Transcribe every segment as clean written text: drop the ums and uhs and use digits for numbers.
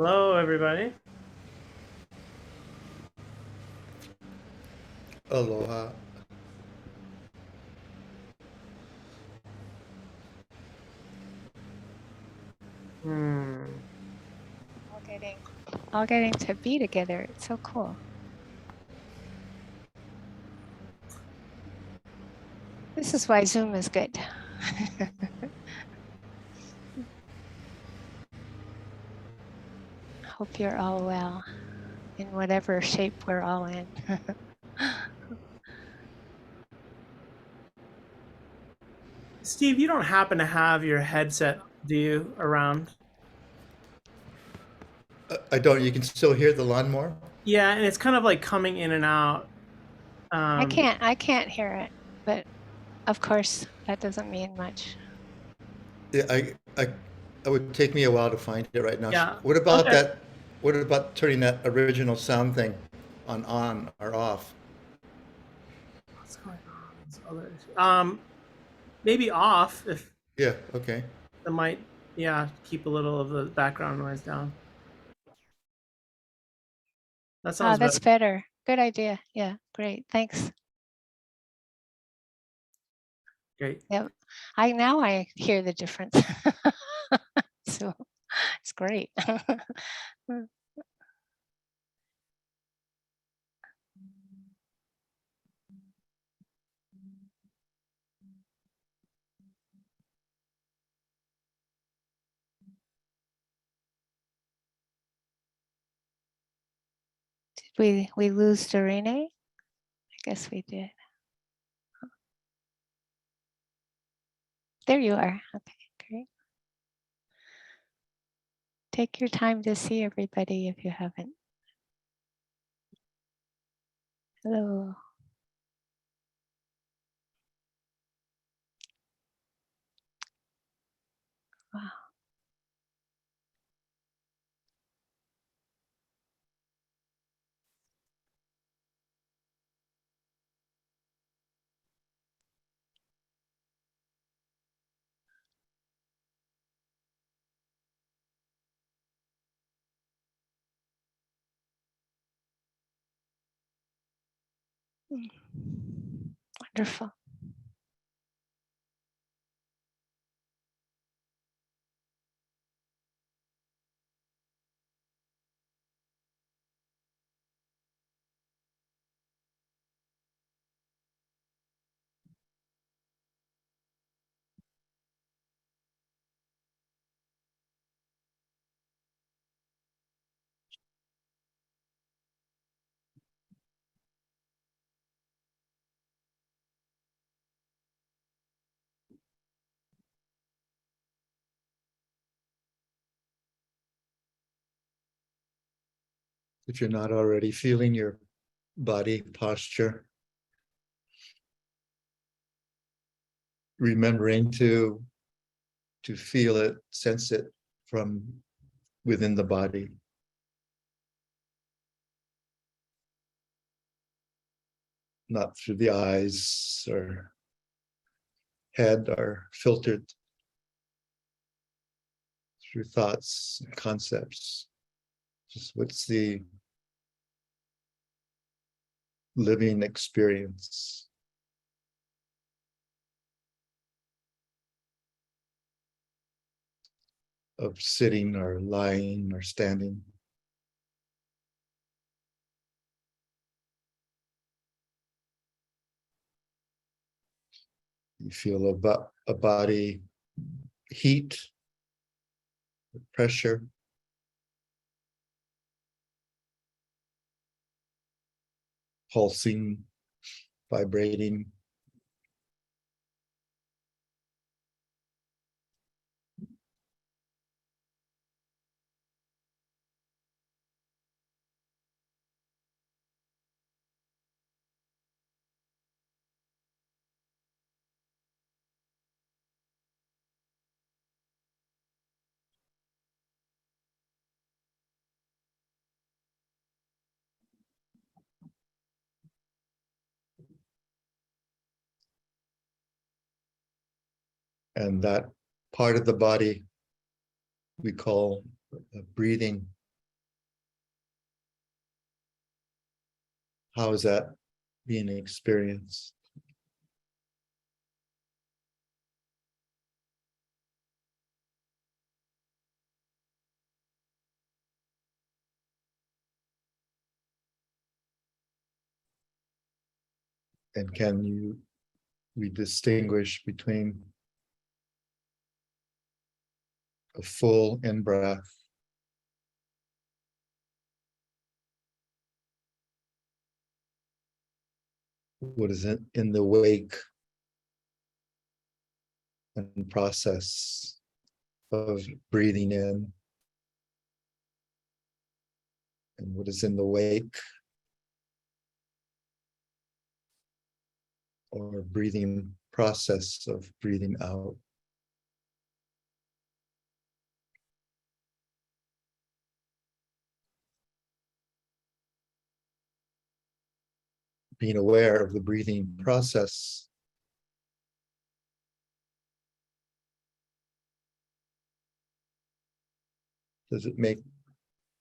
Hello, everybody. Aloha. Hmm. All getting to be together. It's so cool. This is why Zoom is good. Hope you're all well in whatever shape we're all in. Steve, you don't happen to have your headset, do you, around? I don't. You can still hear the lawnmower? Yeah, and it's kind of like coming in and out. I can't hear it, but of course that doesn't mean much. Yeah, it would take me a while to find it right now. Yeah. What about Okay. that? What about turning that original sound thing on or off? What's going on? This other maybe off if Yeah, okay. it might, yeah, keep a little of the background noise down. That Oh, sounds that's better. better. Good idea. Yeah, great. Thanks. Great. Yep. I hear the difference. So it's great. Did we lose Doreen? I guess we did. There you are. Okay, great. Take your time to see everybody if you haven't. Hello. Wow. Wonderful. If you're not already feeling your body posture, remembering to feel it, sense it from within the body. Not through the eyes or head or filtered through thoughts and concepts. Just what's the living experience of sitting or lying or standing. You feel a body heat, pressure, pulsing, vibrating. And that part of the body we call breathing How is that being experienced? And can we distinguish between a full in-breath what is it in the wake and process of breathing in, and what is in the wake or breathing process of breathing out? Being aware of the breathing process, does it make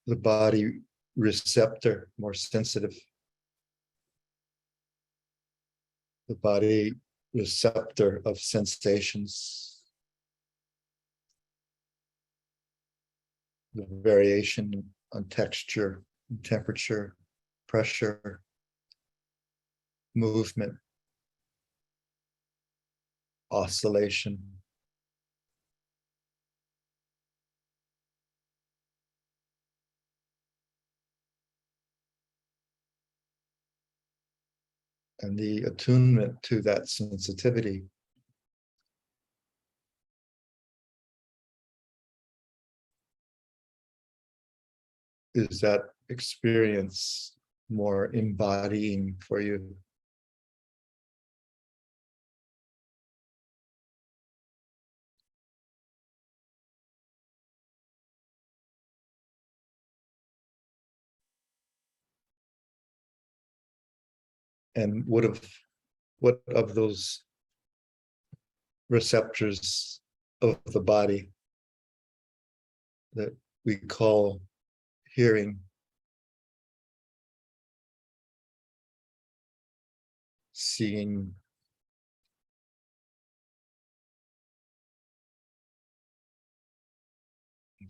the body receptor more sensitive? The body receptor of sensations, the variation on texture, temperature, pressure, movement, oscillation. And the attunement to that sensitivity is that experience more embodying for you? And what of those receptors of the body that we call hearing, seeing,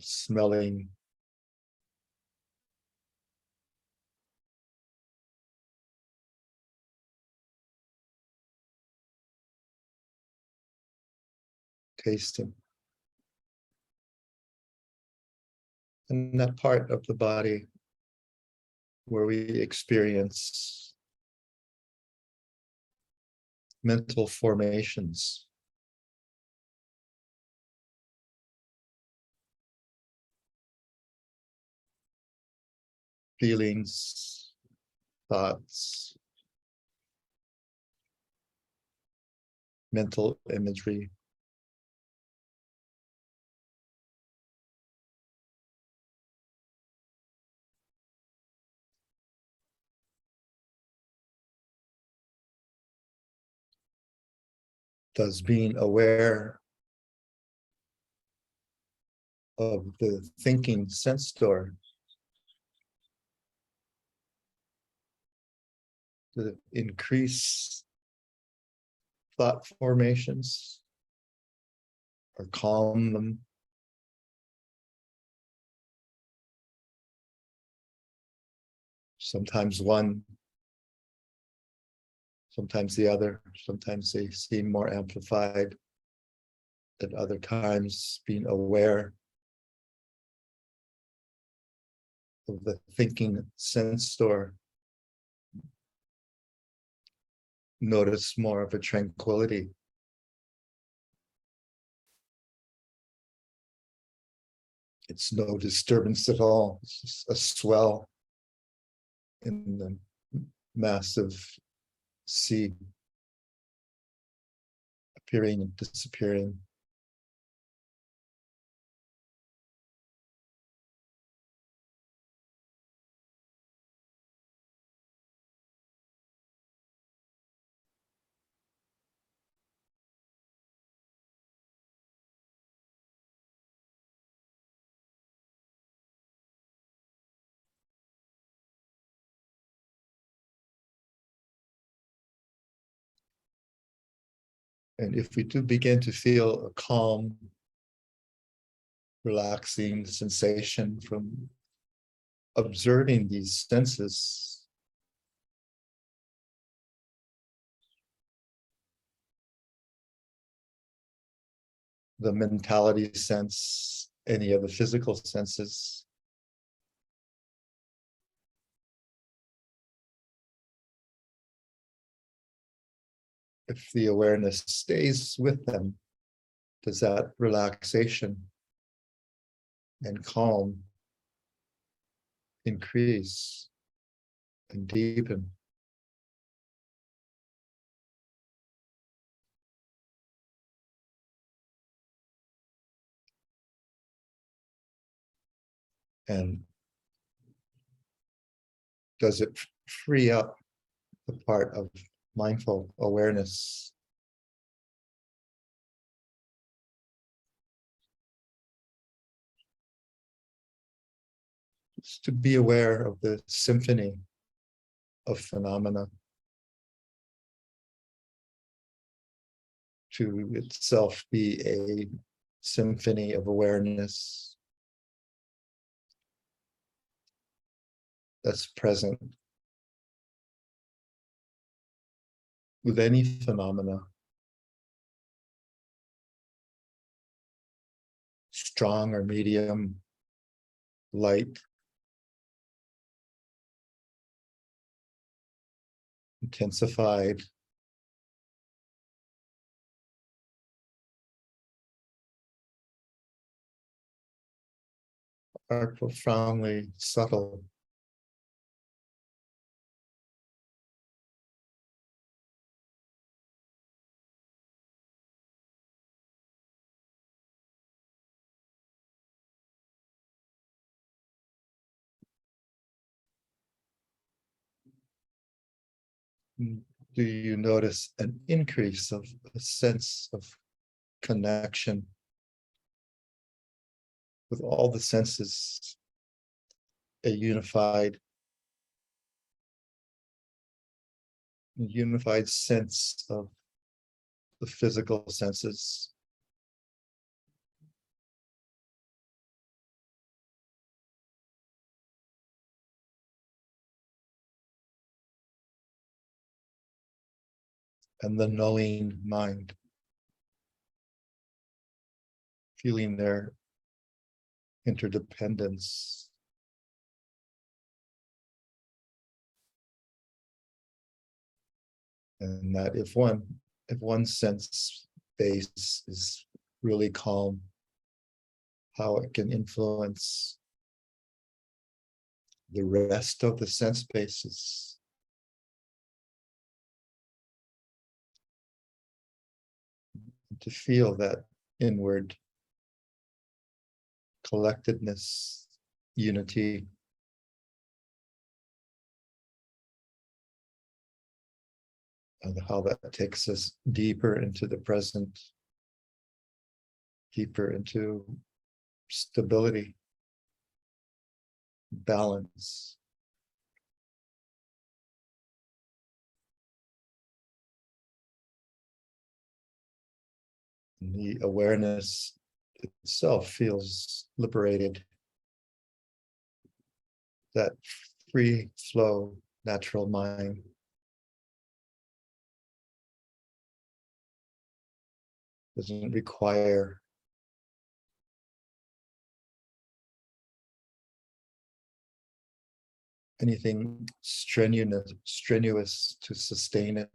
smelling, tasting, and that part of the body where we experience mental formations, feelings, thoughts, mental imagery. Does being aware of the thinking sense door, to increase thought formations or calm them? Sometimes one, sometimes the other, sometimes they seem more amplified. At other times, being aware of the thinking sense store, notice more of a tranquility. It's no disturbance at all. It's just a swell in the massive sea, appearing and disappearing. And if we do begin to feel a calm, relaxing sensation from observing these senses, the mentality sense, any of the physical senses, if the awareness stays with them, does that relaxation and calm increase and deepen? And does it free up the part of mindful awareness just to be aware of the symphony of phenomena, to itself be a symphony of awareness that's present with any phenomena, strong or medium, light, intensified, or profoundly subtle. Do you notice an increase of a sense of connection with all the senses, a unified sense of the physical senses, and the knowing mind, feeling their interdependence. And that if one sense base is really calm, how it can influence the rest of the sense bases. To feel that inward collectedness, unity, and how that takes us deeper into the present, deeper into stability, balance. And the awareness itself feels liberated. That free flow, natural mind. Doesn't require anything strenuous to sustain it.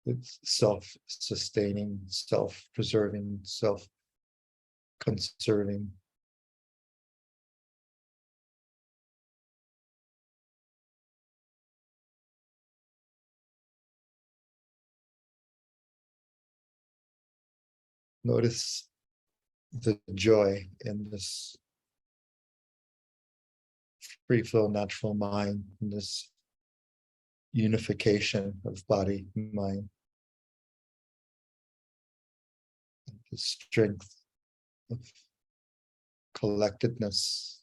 It's self-sustaining, self-preserving, self-conserving. Notice the joy in this free flow natural mind, in this unification of body and mind, the strength of collectedness.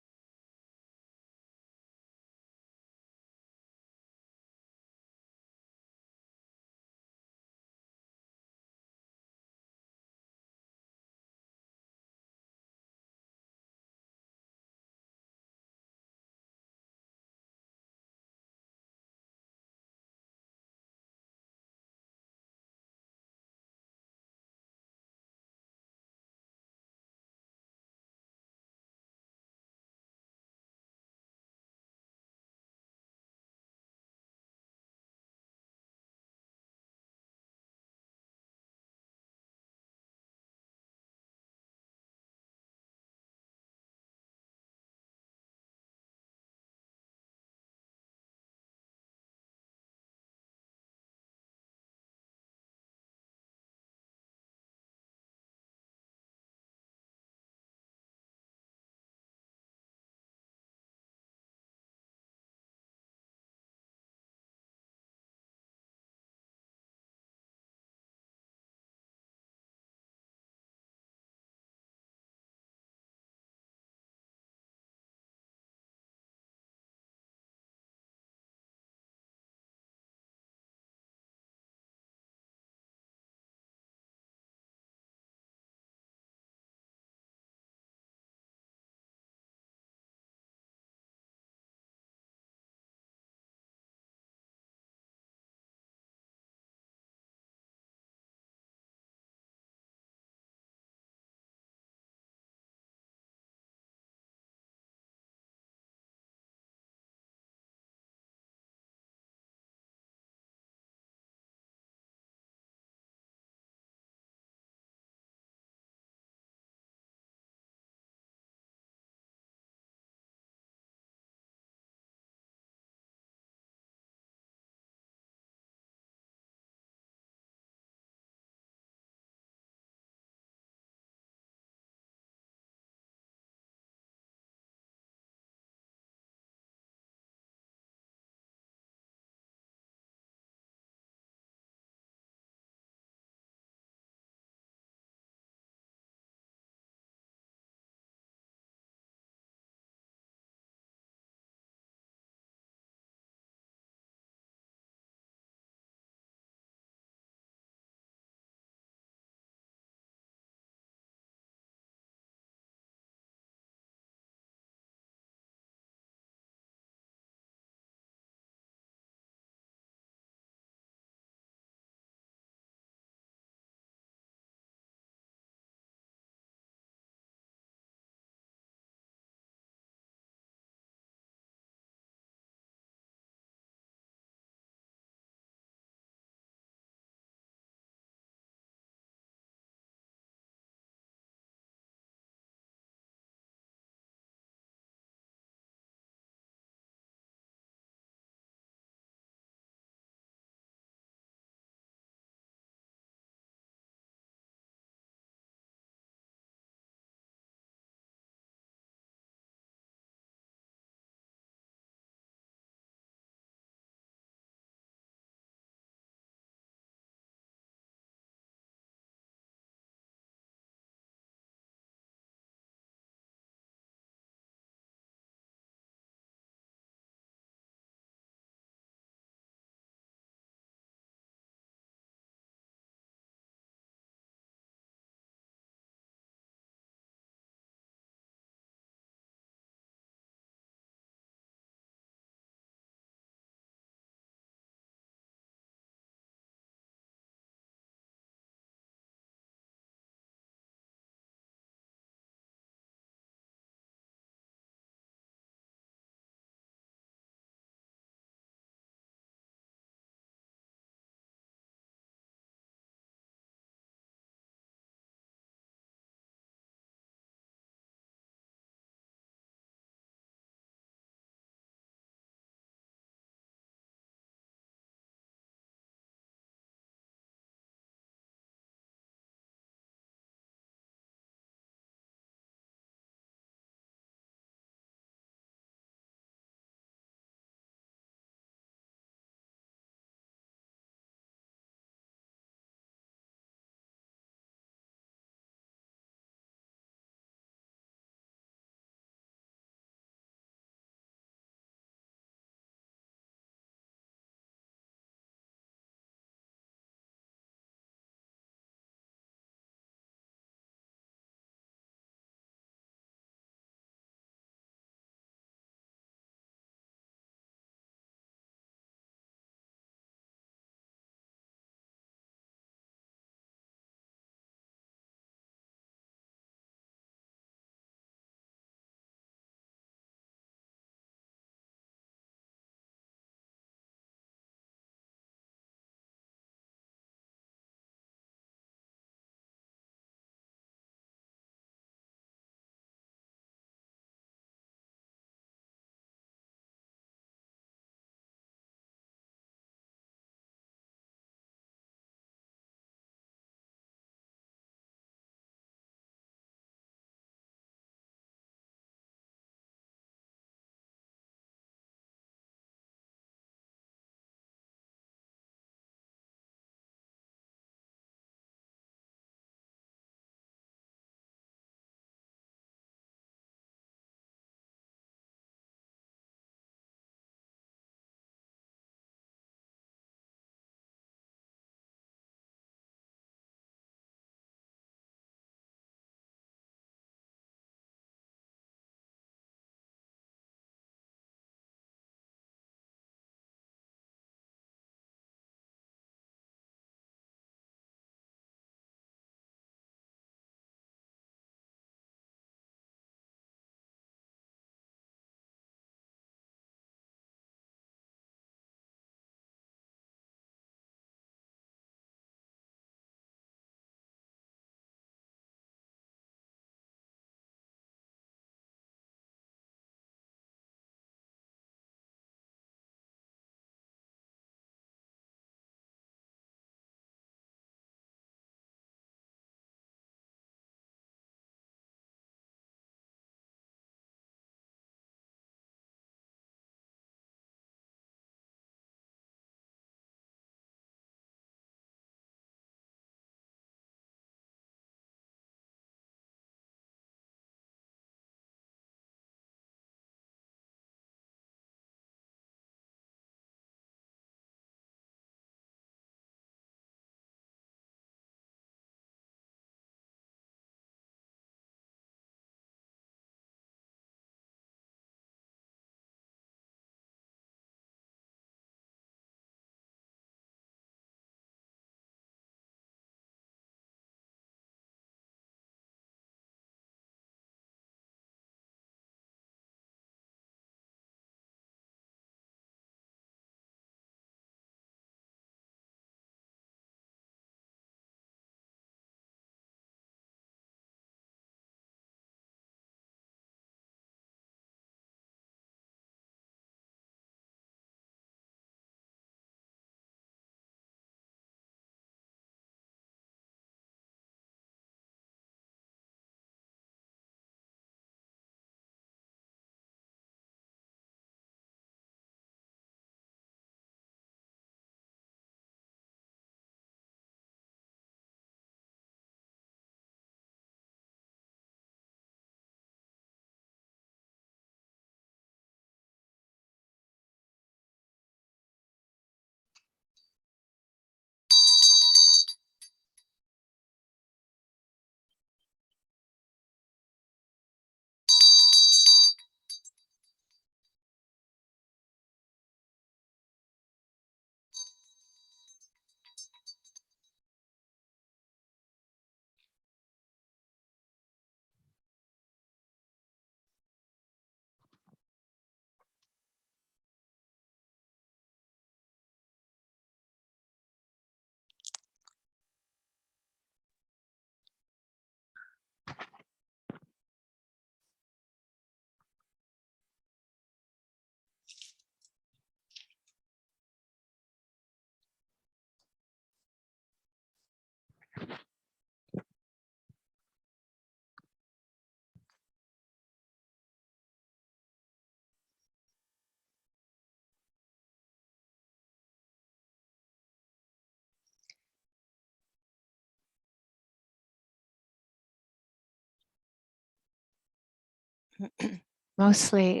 mostly,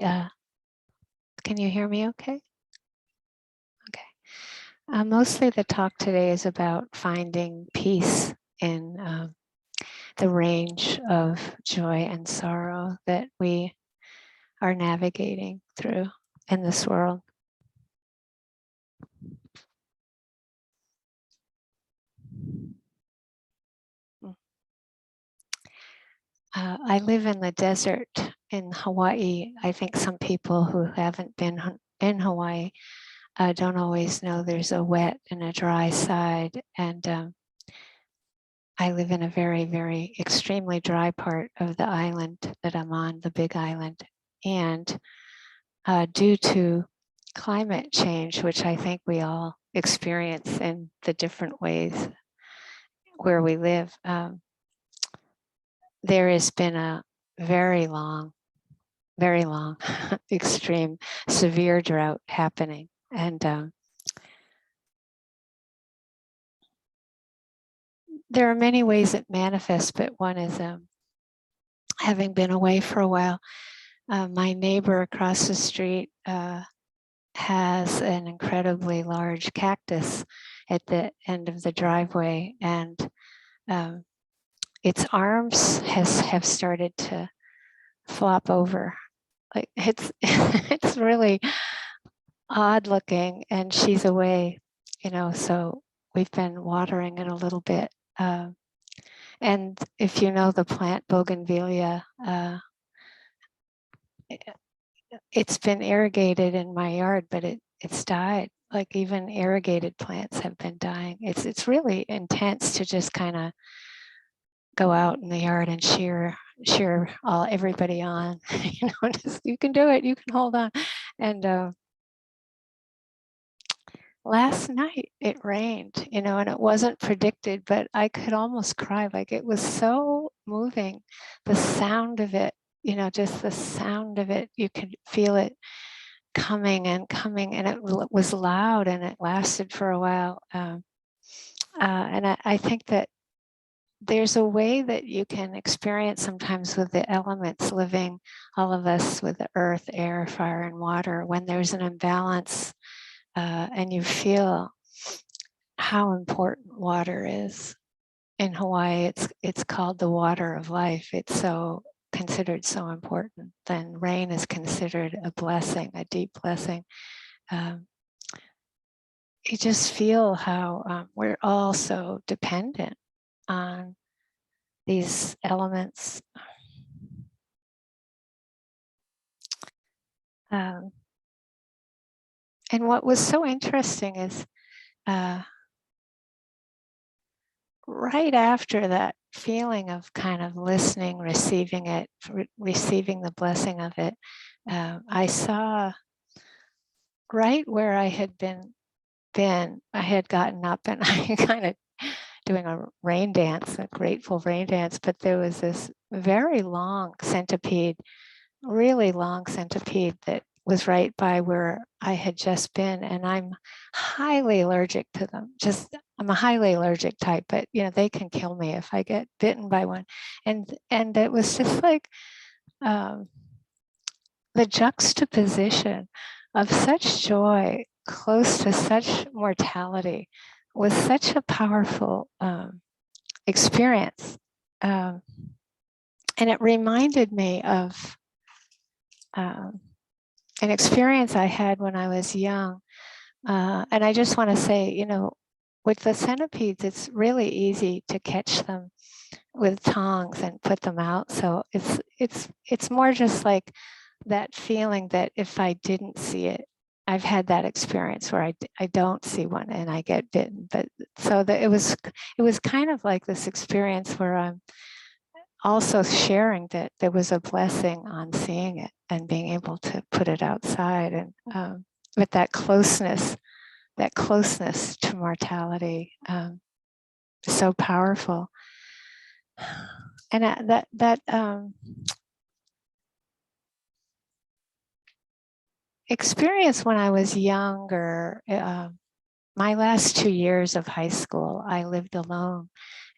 can you hear me okay? Okay. Mostly the talk today is about finding peace in the range of joy and sorrow that we are navigating through in this world. I live in the desert in Hawaii. I think some people who haven't been in Hawaii don't always know there's a wet and a dry side. And I live in a very, very extremely dry part of the island that I'm on, the Big Island. And due to climate change, which I think we all experience in the different ways where we live, there has been a very long, extreme, severe drought happening. And there are many ways it manifests, but one is having been away for a while, my neighbor across the street has an incredibly large cactus at the end of the driveway, and its arms have started to flop over. Like it's really odd looking, and she's away, so we've been watering it a little bit. And if you know the plant bougainvillea, it's been irrigated in my yard, but it's died. Like even irrigated plants have been dying. It's really intense to just kind of go out in the yard and cheer everybody on. Just, you can do it. You can hold on. And last night it rained, and it wasn't predicted, but I could almost cry. Like it was so moving. The sound of it, just the sound of it, you could feel it coming, and it was loud, and it lasted for a while. And I think that there's a way that you can experience sometimes with the elements living, all of us with the earth, air, fire, and water, when there's an imbalance and you feel how important water is. In Hawaii, it's called the water of life. It's so considered so important. Then rain is considered a blessing, a deep blessing. You just feel how we're all so dependent on these elements. And what was so interesting is right after that feeling of kind of listening, receiving it, receiving the blessing of it, I saw right where I had been, I had gotten up and I kind of doing a rain dance, a grateful rain dance, but there was this very long centipede, really long centipede that was right by where I had just been, and I'm highly allergic to them. I'm a highly allergic type, but they can kill me if I get bitten by one. And it was just like the juxtaposition of such joy close to such mortality was such a powerful experience. And it reminded me of an experience I had when I was young. And I just want to say, with the centipedes, it's really easy to catch them with tongs and put them out. So it's more just like that feeling that if I didn't see it, I've had that experience where I don't see one and I get bitten. But so that it was kind of like this experience where I'm also sharing that there was a blessing on seeing it and being able to put it outside, and with that closeness to mortality, so powerful. And that experience when I was younger, my last 2 years of high school, I lived alone,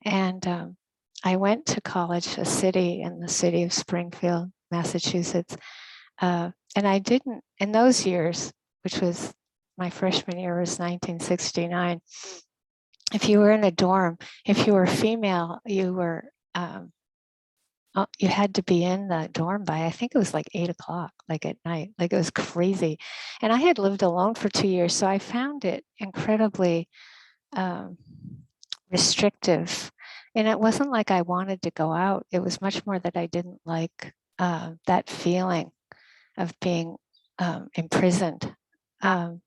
and I went to college, in the city of Springfield, Massachusetts. And I didn't, in those years, which was my freshman year was 1969, if you were in a dorm, if you were female, you were, you had to be in the dorm by, I think it was like 8 o'clock, like at night, like it was crazy. And I had lived alone for 2 years, so I found it incredibly restrictive. And it wasn't like I wanted to go out. It was much more that I didn't like that feeling of being imprisoned. And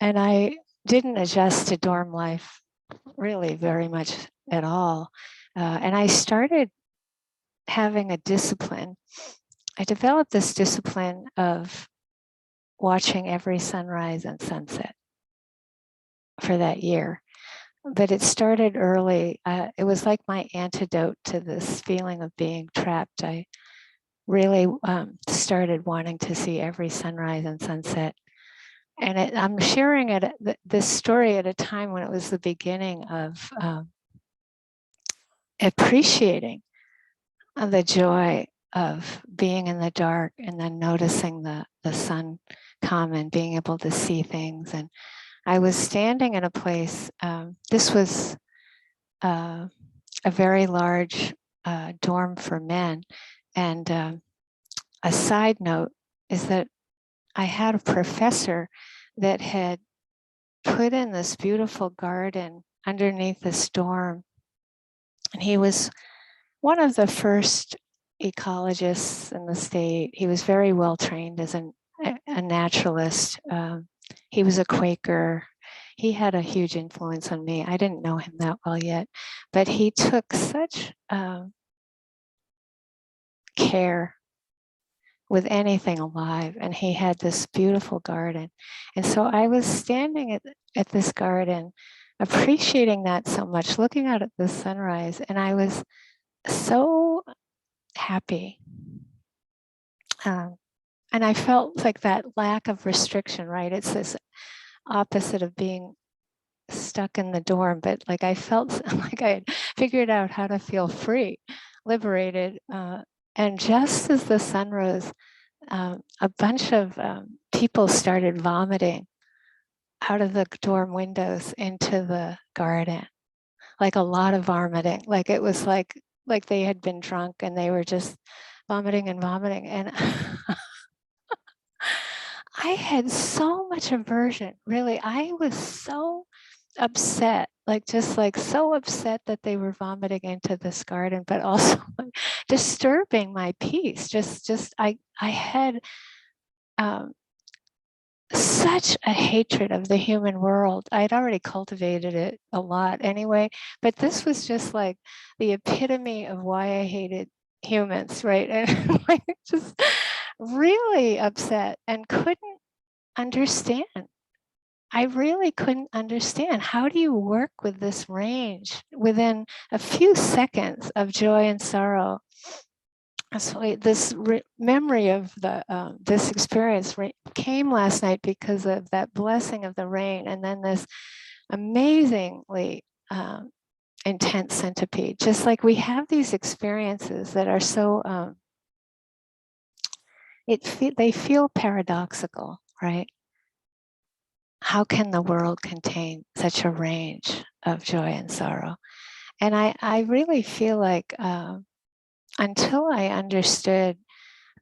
I didn't adjust to dorm life really very much at all. And I started having a discipline. I developed this discipline of watching every sunrise and sunset for that year. But it started early. It was like my antidote to this feeling of being trapped. I really started wanting to see every sunrise and sunset. And I'm sharing this story at a time when it was the beginning of appreciating the joy of being in the dark and then noticing the sun come and being able to see things. And I was standing in a place, this was a very large dorm for men. And a side note is that I had a professor that had put in this beautiful garden underneath this dorm. And he was one of the first ecologists in the state. He was very well trained as a naturalist. He was a Quaker. He had a huge influence on me. I didn't know him that well yet, but he took such care with anything alive, and he had this beautiful garden. And so I was standing at this garden, appreciating that so much, looking out at the sunrise, and I was so happy. And I felt like that lack of restriction, right? It's this opposite of being stuck in the dorm, but like I felt like I had figured out how to feel free, liberated. And just as the sun rose, a bunch of people started vomiting out of the dorm windows into the garden, like a lot of vomiting. Like it was like they had been drunk and they were just vomiting and vomiting. And I had so much aversion, really. I was so upset, just so upset that they were vomiting into this garden, but also like, disturbing my peace. I had such a hatred of the human world. I'd already cultivated it a lot anyway, but this was just like the epitome of why I hated humans, right? And like just really upset and couldn't understand. I really couldn't understand. How do you work with this range within a few seconds of joy and sorrow? So this memory of this experience came last night because of that blessing of the rain, and then this amazingly intense centipede. Just like we have these experiences that are so they feel paradoxical, right? How can the world contain such a range of joy and sorrow? And I really feel like until I understood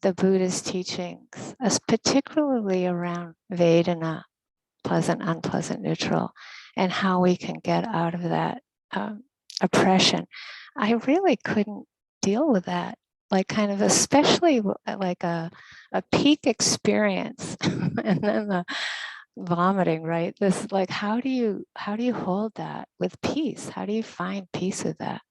the Buddha's teachings, particularly around Vedana, pleasant, unpleasant, neutral, and how we can get out of that oppression, I really couldn't deal with that. Like kind of especially like a peak experience and then the vomiting, right? This like how do you hold that with peace? How do you find peace with that?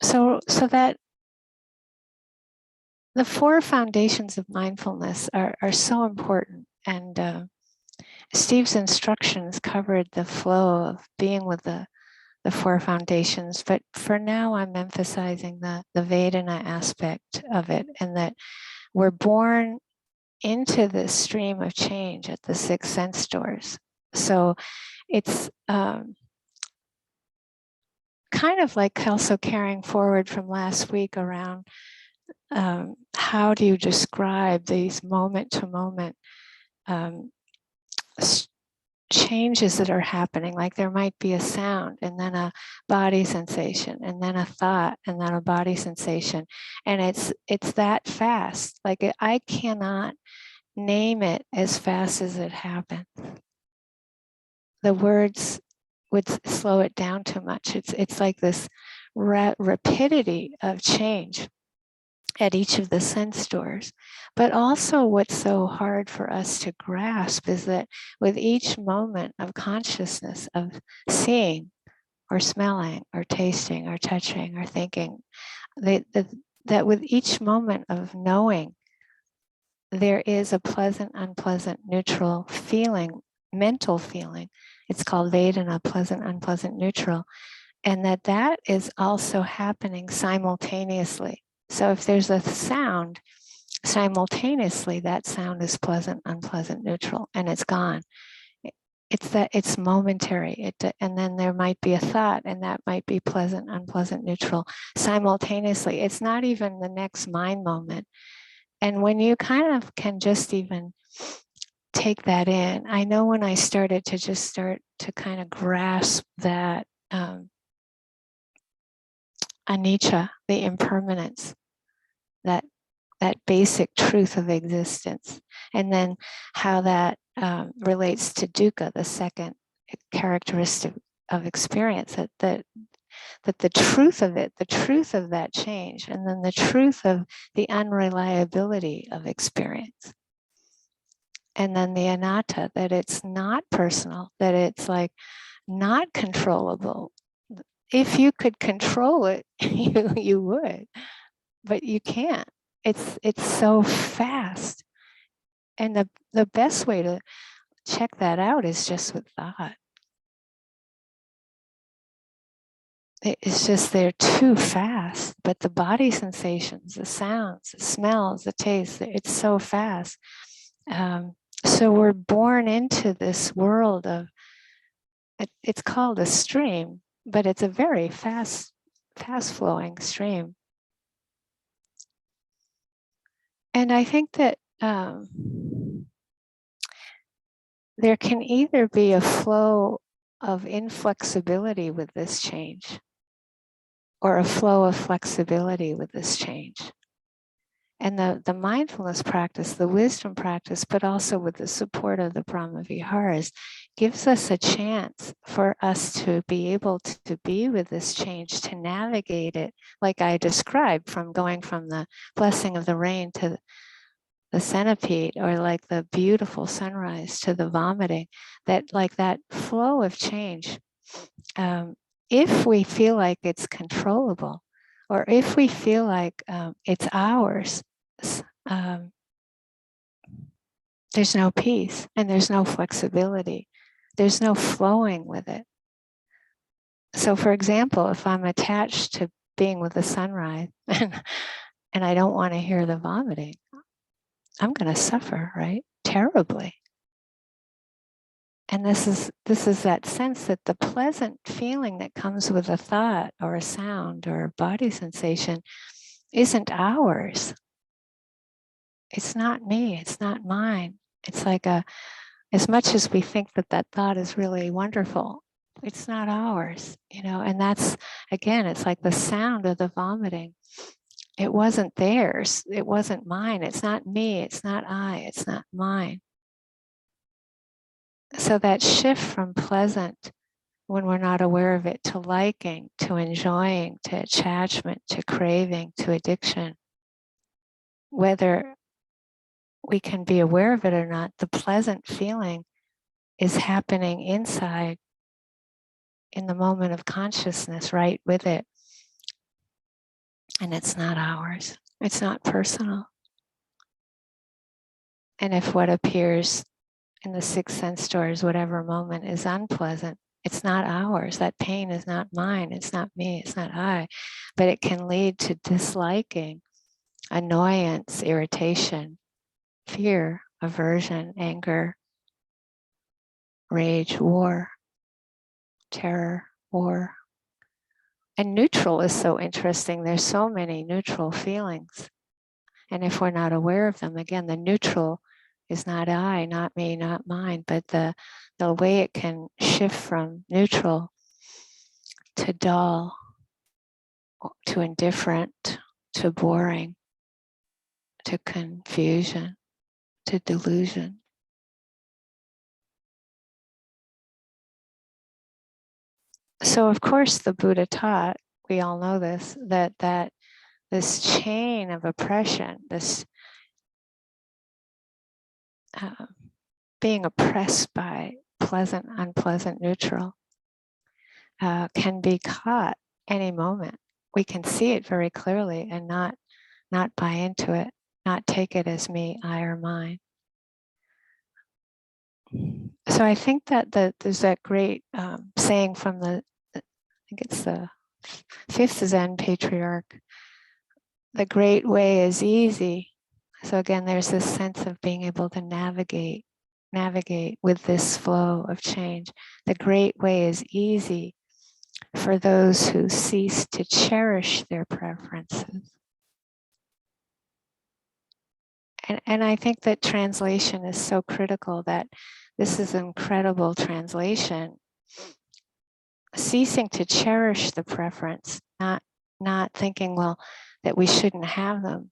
So that the 4 foundations of mindfulness are so important, and Steve's instructions covered the flow of being with the 4 foundations, but for now I'm emphasizing the Vedana aspect of it, and that we're born into this stream of change at the 6 sense doors. So it's kind of like also carrying forward from last week around how do you describe these moment to moment changes that are happening. Like there might be a sound and then a body sensation and then a thought and then a body sensation, and it's that fast. Like I cannot name it as fast as it happens. The words would slow it down too much. It's like this rapidity of change at each of the sense doors. But also what's so hard for us to grasp is that with each moment of consciousness, of seeing or smelling or tasting or touching or thinking, that with each moment of knowing, there is a pleasant, unpleasant, neutral feeling, mental feeling. It's called Vedana, pleasant, unpleasant, neutral. And that is also happening simultaneously. So if there's a sound, simultaneously that sound is pleasant, unpleasant, neutral, and it's gone. It's momentary. And then there might be a thought, and that might be pleasant, unpleasant, neutral simultaneously. It's not even the next mind moment. And when you kind of can just even take that in, I know when I started to just start to kind of grasp that anicca, the impermanence, that basic truth of existence, and then how that relates to dukkha, the second characteristic of experience, that the truth of it, the truth of that change, and then the truth of the unreliability of experience. And then the anatta, that it's not personal, that it's like not controllable. If you could control it, you would, but you can't. It's so fast. And the best way to check that out is just with thought. It's just they're too fast, but the body sensations, the sounds, the smells, the taste, it's so fast. So we're born into this world of, it's called a stream, but it's a very fast flowing stream. And I think that there can either be a flow of inflexibility with this change, or a flow of flexibility with this change. And the mindfulness practice, the wisdom practice, but also with the support of the Brahma Viharas, gives us a chance for us to be able to be with this change, to navigate it, like I described, from going from the blessing of the rain to the centipede, or like the beautiful sunrise to the vomiting, that like that flow of change. If we feel like it's controllable, or if we feel like it's ours, there's no peace and there's no flexibility. There's no flowing with it. So for example, if I'm attached to being with the sunrise and I don't want to hear the vomiting, I'm going to suffer, right? Terribly. And this is that sense that the pleasant feeling that comes with a thought or a sound or a body sensation isn't ours. It's not me, it's not mine. It's like as much as we think that thought is really wonderful, it's not ours, and that's, again, it's like the sound of the vomiting. It wasn't theirs, it wasn't mine, it's not me, it's not I, it's not mine. So that shift from pleasant, when we're not aware of it, to liking, to enjoying, to attachment, to craving, to addiction, whether we can be aware of it or not, the pleasant feeling is happening inside, in the moment of consciousness, right with it. And it's not ours. It's not personal. And if what appears in the six sense doors, whatever moment, is unpleasant, it's not ours. That pain is not mine. It's not me. It's not I. But it can lead to disliking, annoyance, irritation, fear, aversion, anger, rage, war, terror, war. And neutral is so interesting. There's so many neutral feelings. And if we're not aware of them, again, the neutral is not I, not me, not mine, but the way it can shift from neutral to dull, to indifferent, to boring, to confusion, to delusion. So of course the Buddha taught, we all know this, that this chain of oppression, this being oppressed by pleasant, unpleasant, neutral, can be caught any moment. We can see it very clearly and not buy into it, not take it as me, I, or mine. So I think that there's that great saying from I think it's the 5th Zen patriarch, the great way is easy. So again, there's this sense of being able to navigate with this flow of change. The great way is easy for those who cease to cherish their preferences. And I think that translation is so critical, that this is an incredible translation. Ceasing to cherish the preference, not thinking, well, that we shouldn't have them.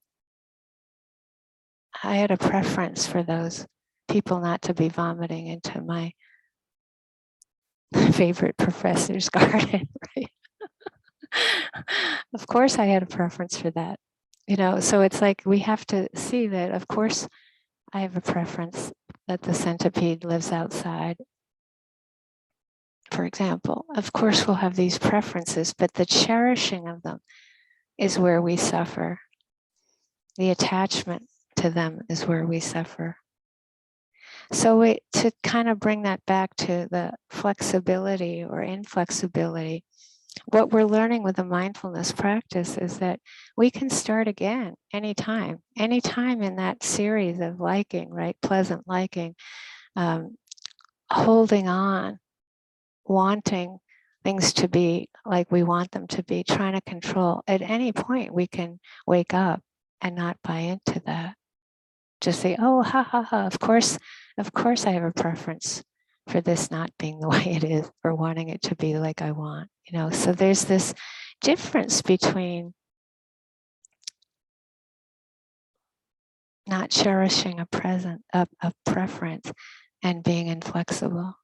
I had a preference for those people not to be vomiting into my favorite professor's garden, right? Of course I had a preference for that. So it's like we have to see that, of course, I have a preference that the centipede lives outside, for example. Of course we'll have these preferences, but the cherishing of them is where we suffer. The attachment to them is where we suffer. So to kind of bring that back to the flexibility or inflexibility, what we're learning with the mindfulness practice is that we can start again anytime in that series of liking, right? Pleasant liking, holding on, wanting things to be like we want them to be, trying to control. At any point, we can wake up and not buy into that. Just say, oh, ha, ha, ha, of course I have a preference for this not being the way it is, or wanting it to be like I want, So there's this difference between not cherishing a preference and being inflexible.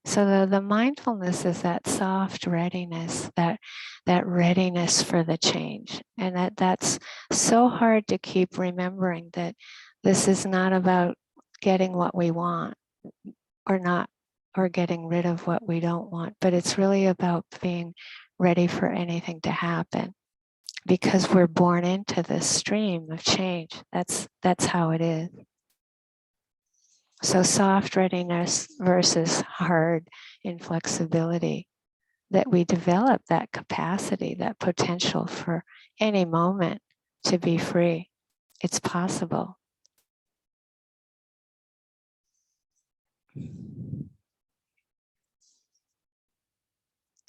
So the mindfulness is that soft readiness, that readiness for the change. And that's so hard to keep remembering, that this is not about getting what we want or getting rid of what we don't want, but it's really about being ready for anything to happen, because we're born into this stream of change. That's how it is. So soft readiness versus hard inflexibility, that we develop that capacity, that potential for any moment to be free. It's possible.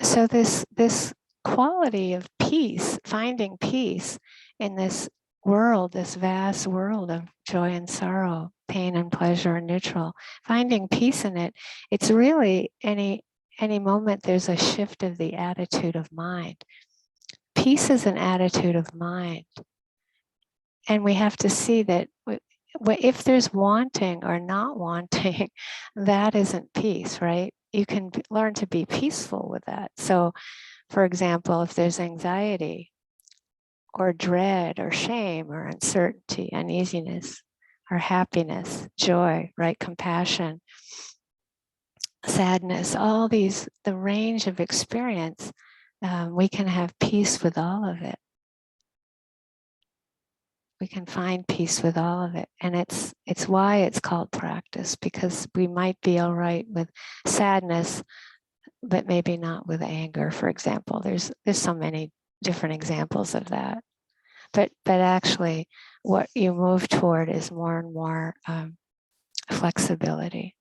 So this quality of peace, finding peace in this world, this vast world of joy and sorrow, pain and pleasure and neutral, finding peace in it, it's really any moment there's a shift of the attitude of mind. Peace is an attitude of mind. And we have to see that if there's wanting or not wanting, that isn't peace, right? You can learn to be peaceful with that. So, for example, if there's anxiety or dread or shame or uncertainty, uneasiness or happiness, joy, right? Compassion, sadness, all these, the range of experience, we can have peace with all of it. We can find peace with all of it. And it's why it's called practice, because we might be all right with sadness, but maybe not with anger, for example. There's so many different examples of that. But actually, what you move toward is more and more flexibility.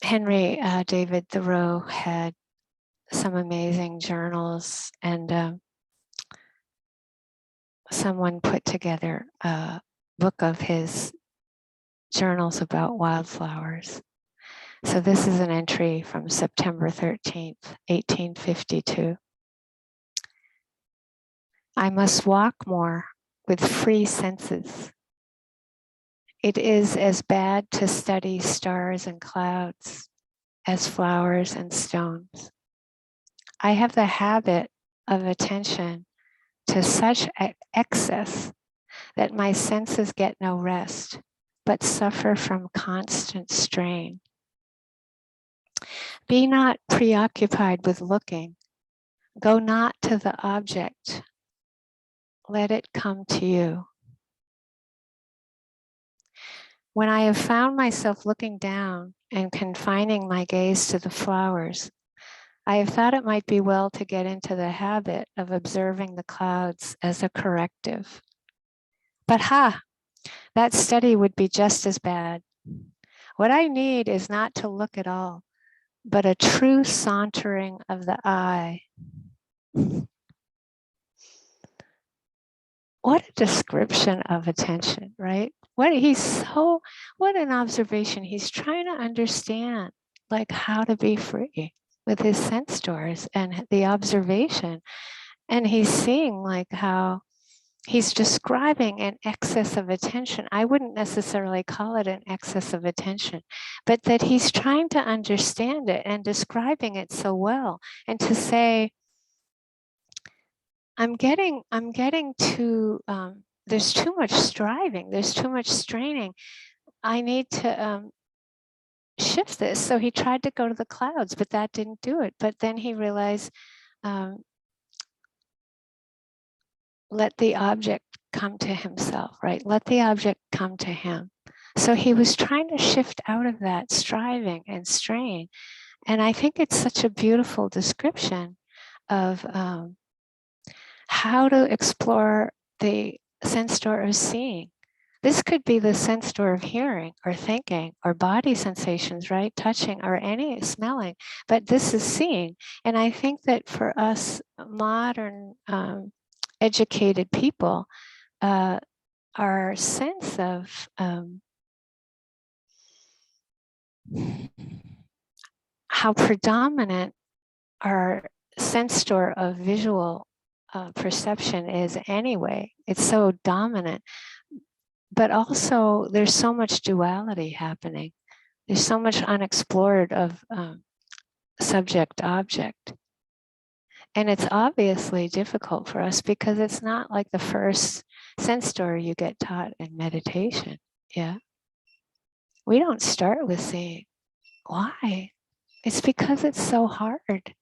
Henry David Thoreau had some amazing journals, and someone put together a book of his journals about wildflowers. So this is an entry from September 13th, 1852. I must walk more with free senses. It is as bad to study stars and clouds as flowers and stones. I have the habit of attention to such excess that my senses get no rest, but suffer from constant strain. Be not preoccupied with looking. Go not to the object. Let it come to you. When I have found myself looking down and confining my gaze to the flowers, I have thought it might be well to get into the habit of observing the clouds as a corrective. But that study would be just as bad. What I need is not to look at all, but a true sauntering of the eye. What a description of attention, right? What an observation. He's trying to understand like how to be free with his sense doors and the observation. And he's seeing like how he's describing an excess of attention. I wouldn't necessarily call it an excess of attention, but that he's trying to understand it and describing it so well. And to say, I'm getting to, there's too much striving, there's too much straining. I need to shift this. So he tried to go to the clouds, but that didn't do it. But then he realized, let the object come to himself, right? Let the object come to him. So he was trying to shift out of that striving and strain. And I think it's such a beautiful description of how to explore the sense door of seeing. This could be the sense door of hearing or thinking or body sensations, right? Touching or any smelling, but this is seeing. And I think that for us modern educated people, our sense of how predominant our sense door of visual perception is anyway. It's so dominant. But also there's so much duality happening. There's so much unexplored of subject-object. And it's obviously difficult for us because it's not like the first sense door you get taught in meditation. Yeah. We don't start with seeing. Why? It's because it's so hard.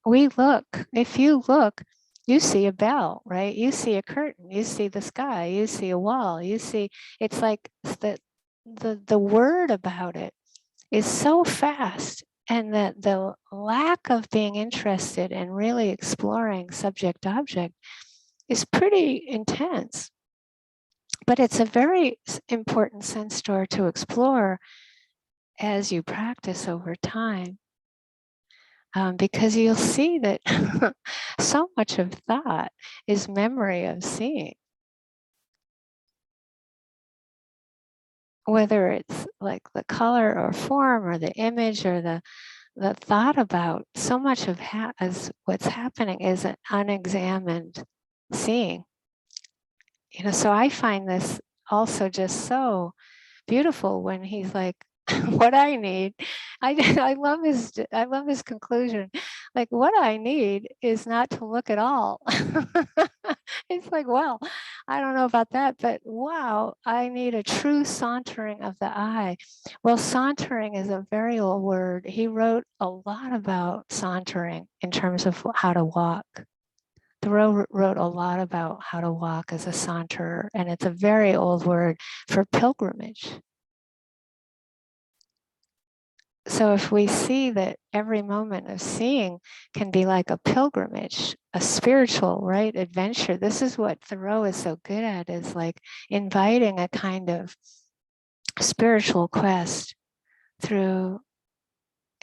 We look, if you look, you see a bell, right? You see a curtain, you see the sky, you see a wall, you see, it's like the word about it is so fast, and that the lack of being interested and really exploring subject object is pretty intense. But it's a very important sense door to explore as you practice over time. Because you'll see that so much of thought is memory of seeing. Whether it's like the color or form or the image or the thought about, so much of as what's happening is an unexamined seeing. You know, so I find this also just so beautiful when he's like, what I need, I love his conclusion. Like, what I need is not to look at all. It's like, well, I don't know about that, but wow, I need a true sauntering of the eye. Well, sauntering is a very old word. He wrote a lot about sauntering in terms of how to walk. Thoreau wrote a lot about how to walk as a saunterer, and it's a very old word for pilgrimage. So if we see that every moment of seeing can be like a pilgrimage, a spiritual, right, adventure, this is what Thoreau is so good at, is like inviting a kind of spiritual quest through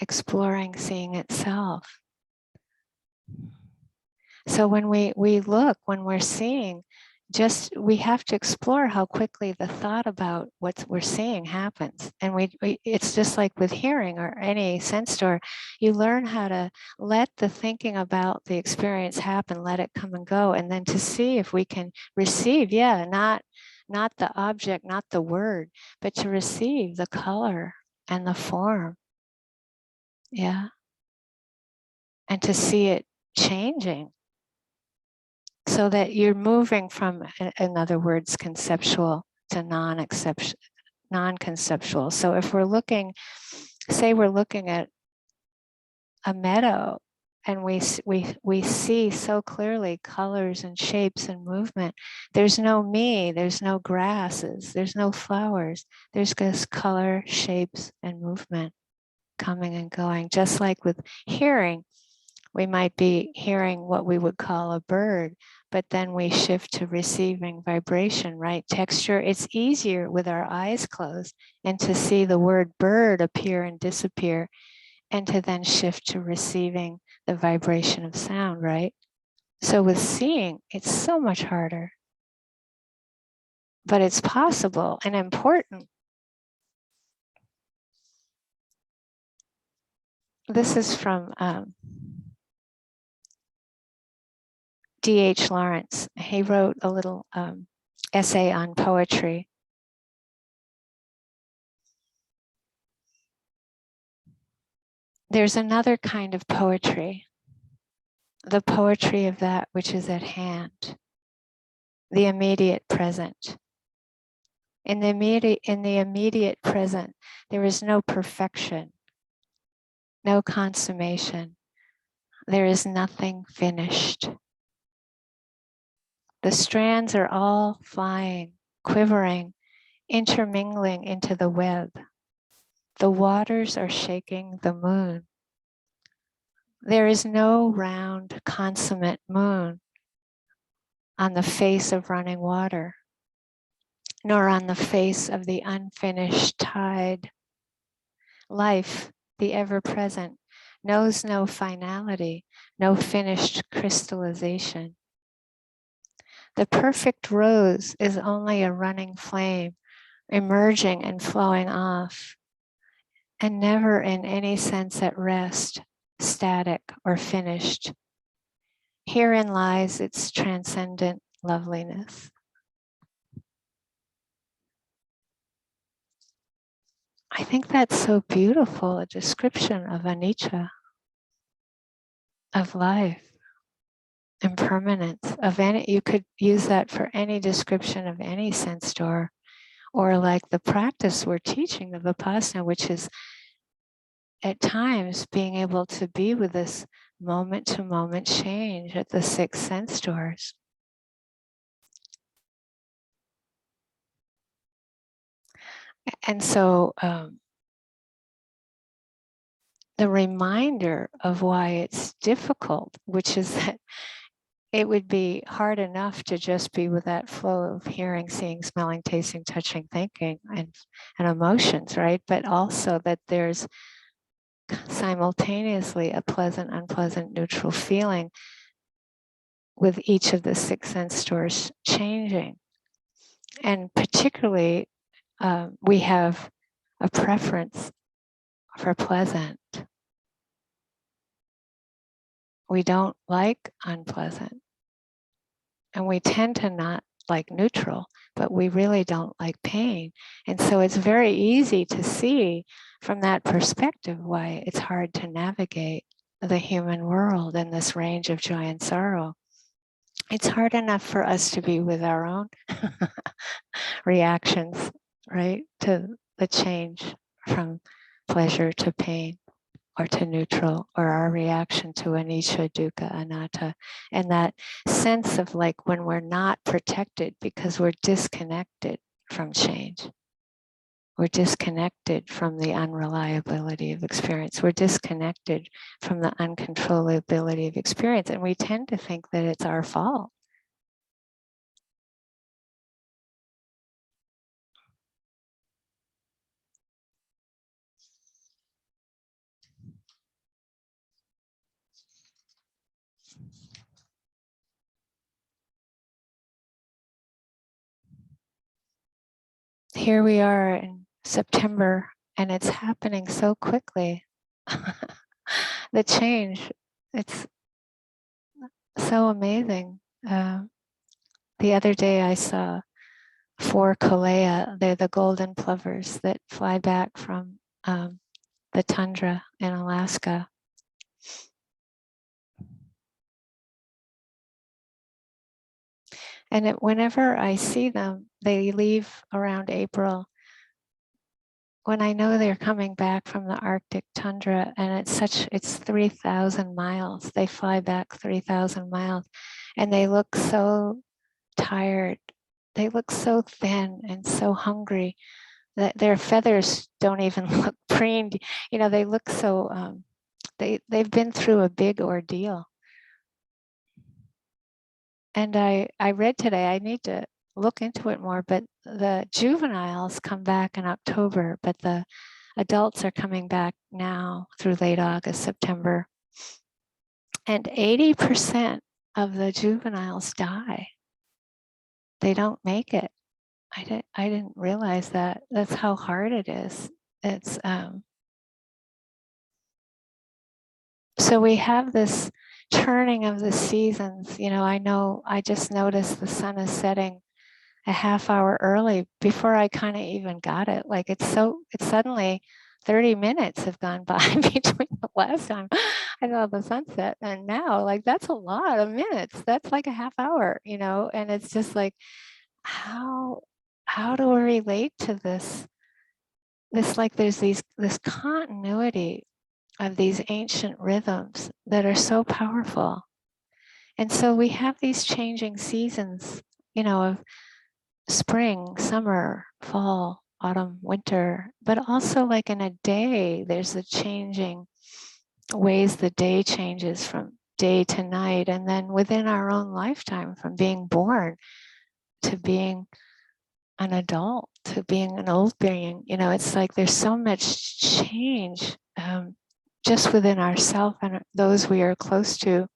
exploring seeing itself. So when we look, when we're seeing, just we have to explore how quickly the thought about what we're seeing happens. And it's just like with hearing or any sense door, you learn how to let the thinking about the experience happen, let it come and go, and then to see if we can receive, not the object, not the word, but to receive the color and the form. Yeah. And to see it changing. So that you're moving from, in other words, conceptual to non-conceptual. So if we're looking, say we're looking at a meadow and we see so clearly colors and shapes and movement. There's no me, there's no grasses, there's no flowers. There's just color, shapes, and movement coming and going. Just like with hearing, we might be hearing what we would call a bird, but then we shift to receiving vibration, right? Texture. It's easier with our eyes closed and to see the word bird appear and disappear and to then shift to receiving the vibration of sound, right? So with seeing, it's so much harder, but it's possible and important. This is from D.H. Lawrence. He wrote a little essay on poetry. There's another kind of poetry, the poetry of that which is at hand, the immediate present. In the immediate present, there is no perfection, no consummation. There is nothing finished. The strands are all flying, quivering, intermingling into the web. The waters are shaking the moon. There is no round, consummate moon on the face of running water, nor on the face of the unfinished tide. Life, the ever-present, knows no finality, no finished crystallization. The perfect rose is only a running flame, emerging and flowing off, and never in any sense at rest, static or finished. Herein lies its transcendent loveliness. I think that's so beautiful, a description of anicca, of life, impermanence, of any, you could use that for any description of any sense door, or like the practice we're teaching, the Vipassana, which is at times being able to be with this moment to moment change at the 6 sense doors. And so the reminder of why it's difficult, which is that it would be hard enough to just be with that flow of hearing, seeing, smelling, tasting, touching, thinking, and emotions, right? But also that there's simultaneously a pleasant, unpleasant, neutral feeling with each of the 6 sense doors changing. And particularly, we have a preference for pleasant. We don't like unpleasant. And we tend to not like neutral, but we really don't like pain. And so it's very easy to see from that perspective why it's hard to navigate the human world in this range of joy and sorrow. It's hard enough for us to be with our own reactions, right, to the change from pleasure to pain or to neutral, or our reaction to anicca, dukkha, anatta. And that sense of like when we're not protected because we're disconnected from change. We're disconnected from the unreliability of experience. We're disconnected from the uncontrollability of experience. And we tend to think that it's our fault. here we are in September, and it's happening so quickly. The change, it's so amazing. The other day I saw 4 colea. They're the golden plovers that fly back from the tundra in Alaska. And whenever I see them, they leave around April, when I know they're coming back from the Arctic tundra, and it's 3,000 miles. They fly back 3,000 miles, and they look so tired. They look so thin and so hungry that their feathers don't even look preened. You know, they look so, they've been through a big ordeal. And I read today, I need to look into it more, but the juveniles come back in October, but the adults are coming back now through late August, September. And 80% of the juveniles die. They don't make it. I didn't realize that. That's how hard it is. It's so we have this turning of the seasons. You know I just noticed the sun is setting a half hour early before I kind of even got it. Like it's suddenly 30 minutes have gone by between the last time I saw the sunset and now. Like that's a lot of minutes. That's like a half hour, and it's just like, how do we relate to this? Like there's this continuity of these ancient rhythms that are so powerful. And so we have these changing seasons, of spring, summer, fall, autumn, winter, but also like in a day, there's the changing ways the day changes from day to night. And then within our own lifetime, from being born to being an adult to being an old being, it's like there's so much change just within ourselves and those we are close to.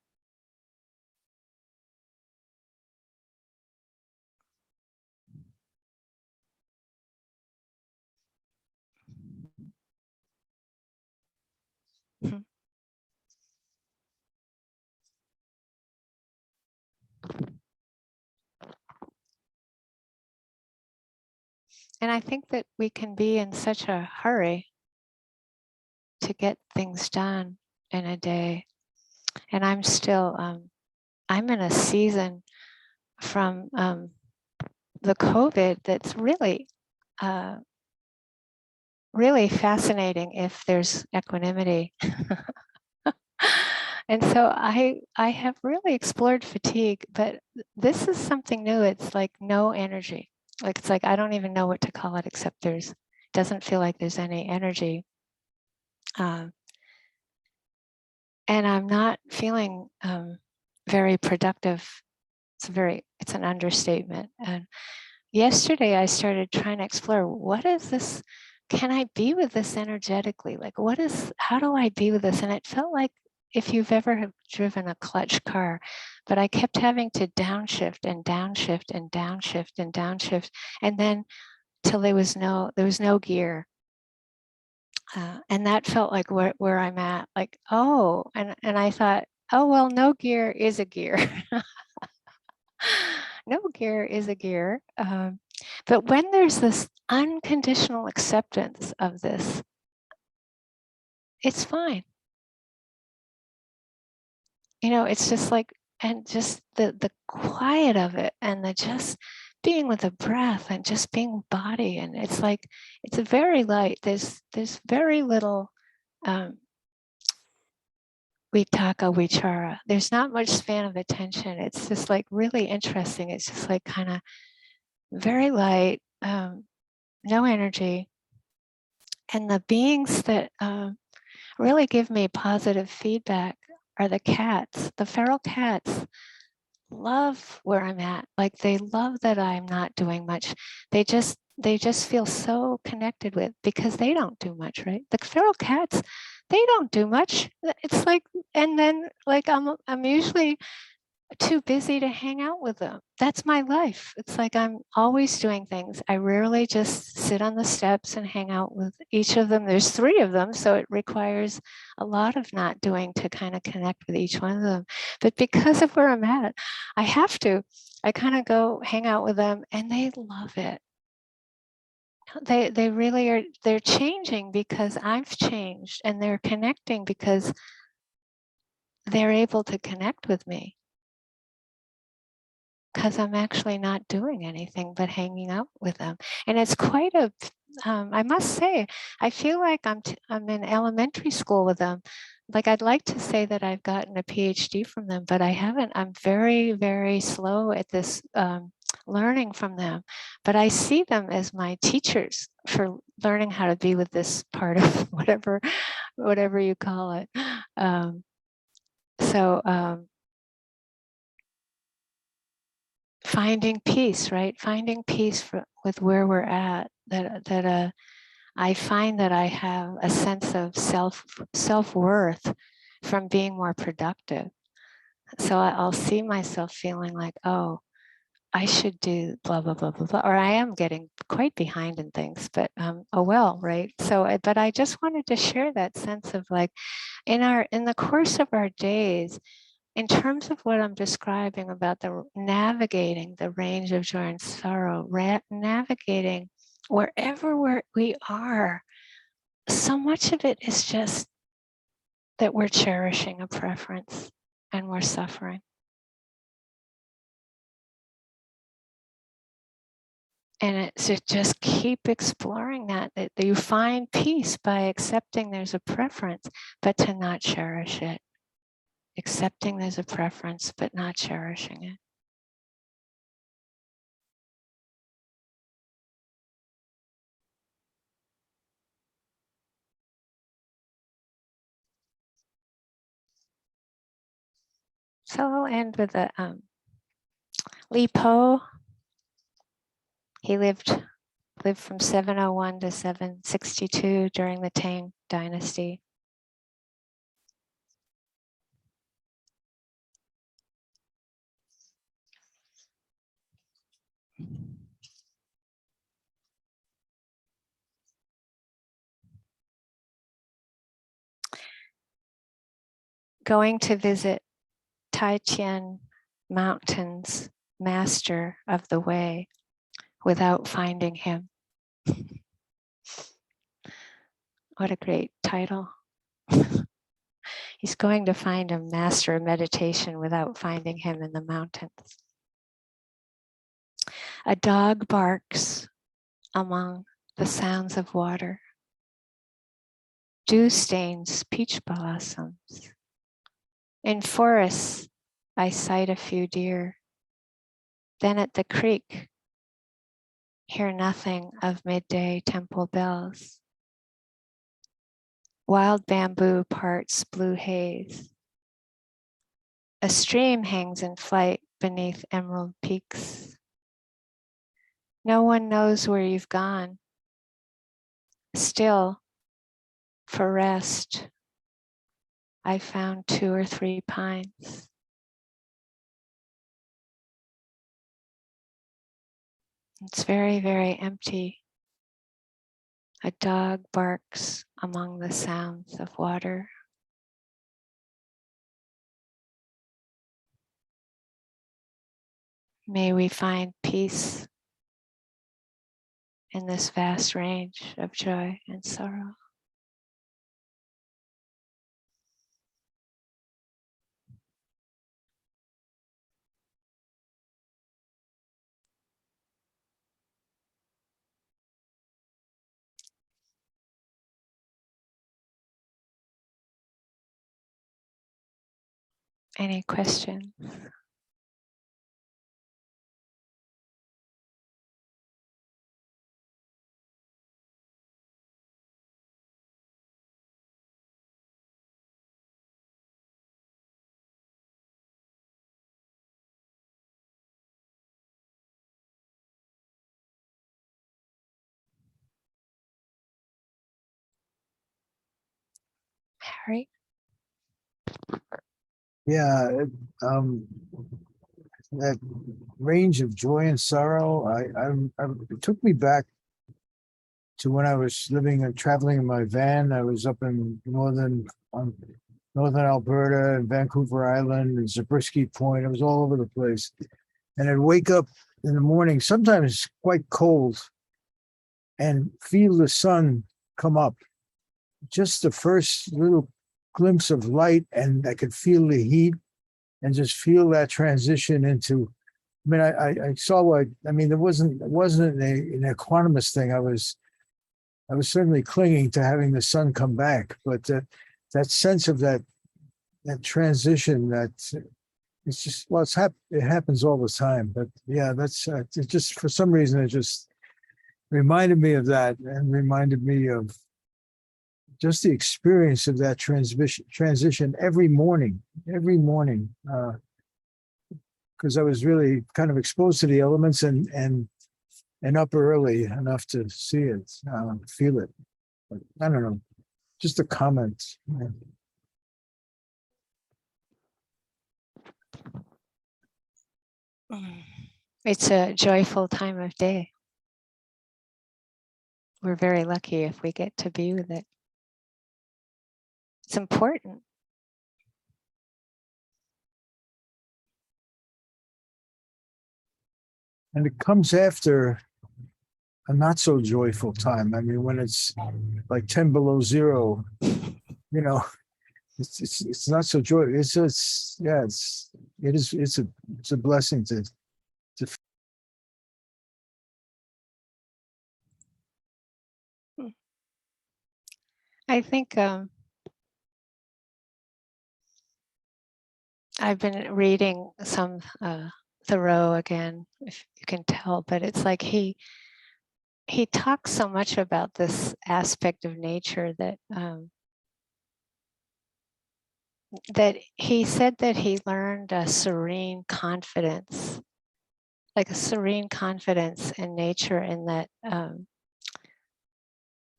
And I think that we can be in such a hurry to get things done in a day. And I'm still, I'm in a season from the COVID that's really, really fascinating if there's equanimity. And so I have really explored fatigue, but this is something new. It's like no energy. Like it's like I don't even know what to call it, except doesn't feel like there's any energy. And I'm not feeling very productive. It's an understatement. And yesterday I started trying to explore, what is this? Can I be with this energetically? Like how do I be with this? And it felt like, if you've ever have driven a clutch car, but I kept having to downshift and downshift and downshift and downshift, and then till there was no gear. And that felt like where I'm at, like, oh, and I thought, oh, well, no gear is a gear. No gear is a gear. But when there's this unconditional acceptance of this, it's fine. It's just like, and just the quiet of it, and the just being with the breath and just being body. And it's like, it's very light. There's very little vitaka vichara. There's not much span of attention. It's just like really interesting. It's just like kind of very light, no energy. And the beings that really give me positive feedback are the cats. The feral cats love where I'm at. Like they love that I'm not doing much. They just feel so connected with, because they don't do much, right? The feral cats, they don't do much. It's like, and then like I'm usually too busy to hang out with them. That's my life. It's like I'm always doing things. I rarely just sit on the steps and hang out with each of them. There's 3 of them, so it requires a lot of not doing to kind of connect with each one of them. But because of where I'm at, I have to. I kind of go hang out with them and they love it. They really are, they're changing because I've changed, and they're connecting because they're able to connect with me. Because I'm actually not doing anything but hanging out with them. And it's quite a, I must say, I feel like I'm in elementary school with them. Like I'd like to say that I've gotten a PhD from them, but I haven't. I'm very, very slow at this learning from them. But I see them as my teachers for learning how to be with this part of whatever you call it. So finding peace, right? Finding peace with where we're at. That I find that I have a sense of self-worth from being more productive. So I'll see myself feeling like, oh, I should do blah blah blah blah blah, or I am getting quite behind in things, but oh well, right? So, but I just wanted to share that sense of like, in the course of our days, in terms of what I'm describing about the navigating the range of joy and sorrow, navigating wherever we are, so much of it is just that we're cherishing a preference and we're suffering. And it's to just keep exploring that you find peace by accepting there's a preference, but to not cherish it. Accepting there's a preference, but not cherishing it. So I'll end with a Li Po. He lived from 701 to 762 during the Tang Dynasty. Going to visit Taijian Mountains, master of the way, without finding him. What a great title. He's going to find a master of meditation without finding him in the mountains. A dog barks among the sounds of water. Dew stains peach blossoms. In forests, I sight a few deer. Then at the creek, hear nothing of midday temple bells. Wild bamboo parts blue haze. A stream hangs in flight beneath emerald peaks. No one knows where you've gone. Still, for rest, I found 2 or 3 pines. It's very, very empty. A dog barks among the sounds of water. May we find peace in this vast range of joy and sorrow. Any questions? Harry? Yeah, that range of joy and sorrow, it took me back to when I was living and traveling in my van. I was up in northern Alberta and Vancouver Island and Zabriskie Point. I was all over the place. And I'd wake up in the morning, sometimes quite cold, and feel the sun come up. Just the first little glimpse of light, and I could feel the heat and just feel that transition into, I mean, I saw what, I mean, it wasn't an equanimous thing. I was certainly clinging to having the sun come back, but that sense of that transition, that it's just, well, it happens all the time. But yeah, that's it just, for some reason, it just reminded me of that, and reminded me of just the experience of that transition every morning, because I was really kind of exposed to the elements and up early enough to see it, feel it. But I don't know, just a comment. It's a joyful time of day. We're very lucky if we get to be with it. It's important. And it comes after a not so joyful time. I mean, when it's like 10 below zero, you know, it's not so joyful. It's a blessing to I think I've been reading some Thoreau again, if you can tell, but it's like he talks so much about this aspect of nature that that he said that he learned a serene confidence, like a serene confidence in nature, in that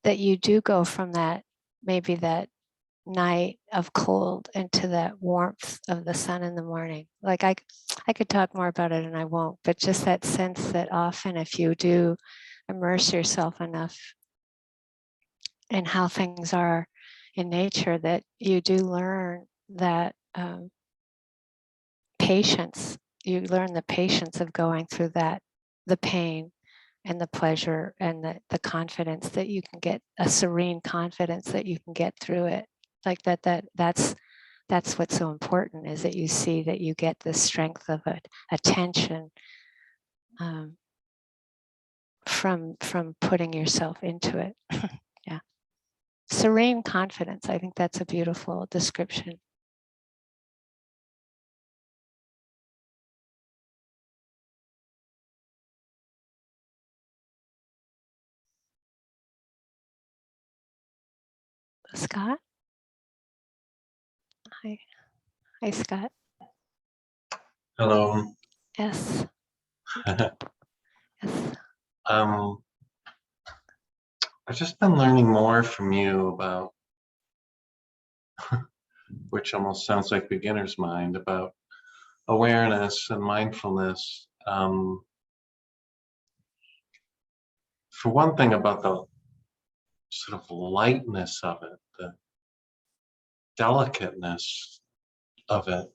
that you do go from that, maybe that night of cold, into that warmth of the sun in the morning. Like I could talk more about it and I won't, but just that sense that often if you do immerse yourself enough in how things are in nature, that you do learn that patience. You learn the patience of going through that, the pain and the pleasure, and the confidence that you can get, a serene confidence that you can get through it. Like that's what's so important, is that you see that you get the strength of attention from putting yourself into it. Yeah. Serene confidence. I think that's a beautiful description. Scott? Hi. Hi, Scott. Hello. Yes. Yes. I've just been learning more from you about, which almost sounds like beginner's mind, about awareness and mindfulness. For one thing, about the sort of lightness of it, the delicateness of it.